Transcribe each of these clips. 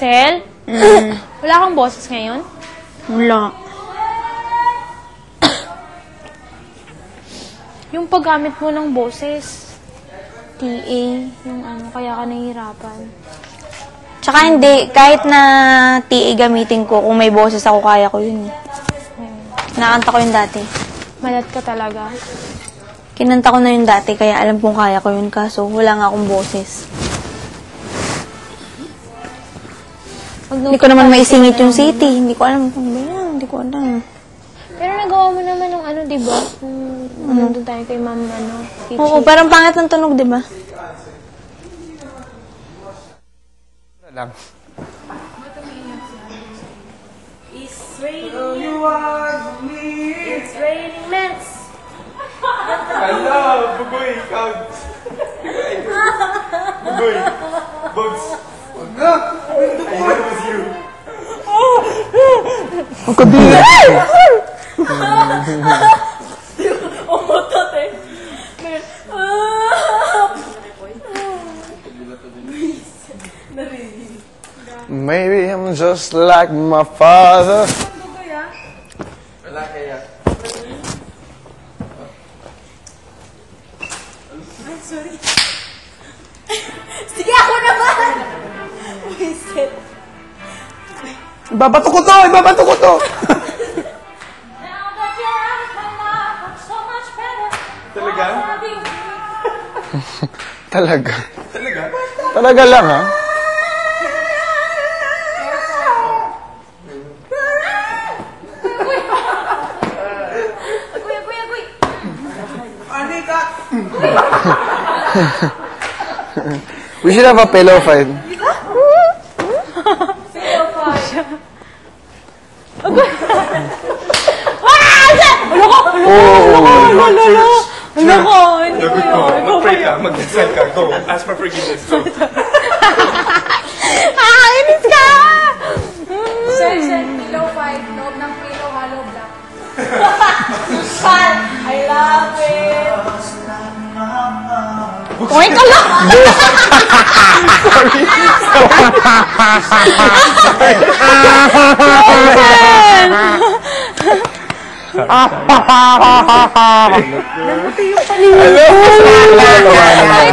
Sel? Wala kang boses ngayon? Wala. Yung paggamit mo ng boses, TA, yung ano, kaya ka nahihirapan. Tsaka hindi, kahit na TA gamitin ko, kung may boses ako, kaya ko yun eh. Nakanta ko yun dati. Malat ka talaga. Kinanta ko na yun dati, kaya alam kong kaya ko yun, kaso wala nga akong boses. Hindi ko naman maisingit yung city. Hindi ko alam kung ba yan. Hindi ko alam. Pero nagawa mo naman ng ano, di ba? Nandun tayo kay Ma'am, ano, Kichi. Oo, parang pangit ng tunog, di ba? Lang. It's raining. It's raining mess. Hello, Bugoy, count. Bugoy, Bugs. I know it was you. Ang kadiri! Umutot eh. Maybe I'm just like my father. Wala kaya. Ay, sorry. Sige, ako naman! Wasted. Ibabato ko to! Ibabato ko to! Talaga? Talaga? Talaga? Talaga lang, ha? We should have a pillow fight. Pillow fight. Lagot ko. Mag-pray ka. Mag-dasal ka. Go. Ask for forgiveness. Go. Inis ka! Sir, pillow fight. Loob ng pillow, hollow block. Fun! I love it! Uy, ka lang! Nakita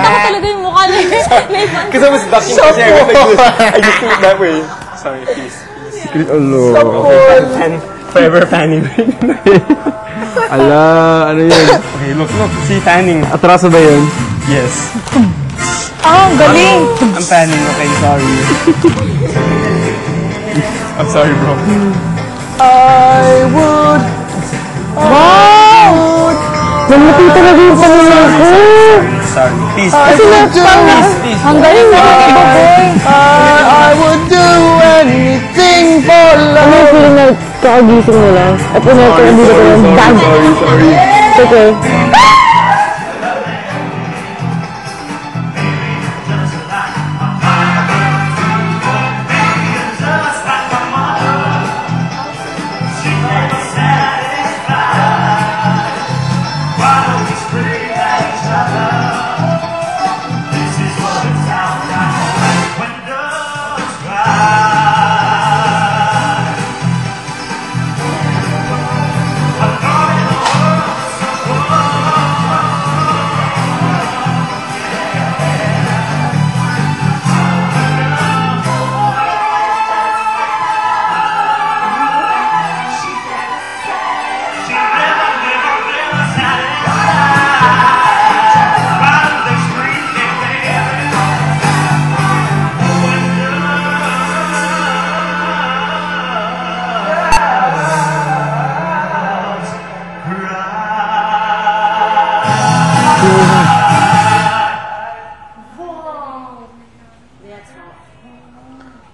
ko talaga yung mukha niya. Because I was ducking kasi I was like this. I just do it that way. Sorry, please. Secret Forever fanning. Ala, ano yun? Okay, look. See, fanning. Atraso ba yun? Yes. Ah, galing! I'm fanning, okay? Sorry. I'm sorry, bro. I would... Wow! Namati talaga yung pangalan ko! Sorry. Please. Please. Ang galing na ito, boy! I would do anything for love! Ano yung feeling na kakagising mo lang? At pinaka dito ko yung bag! Sorry. It's okay.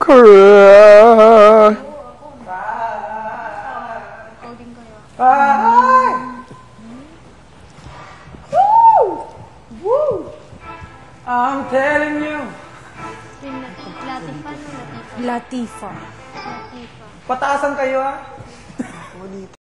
Cry. I'm telling you. Latifa. Pataasan kayo, ha?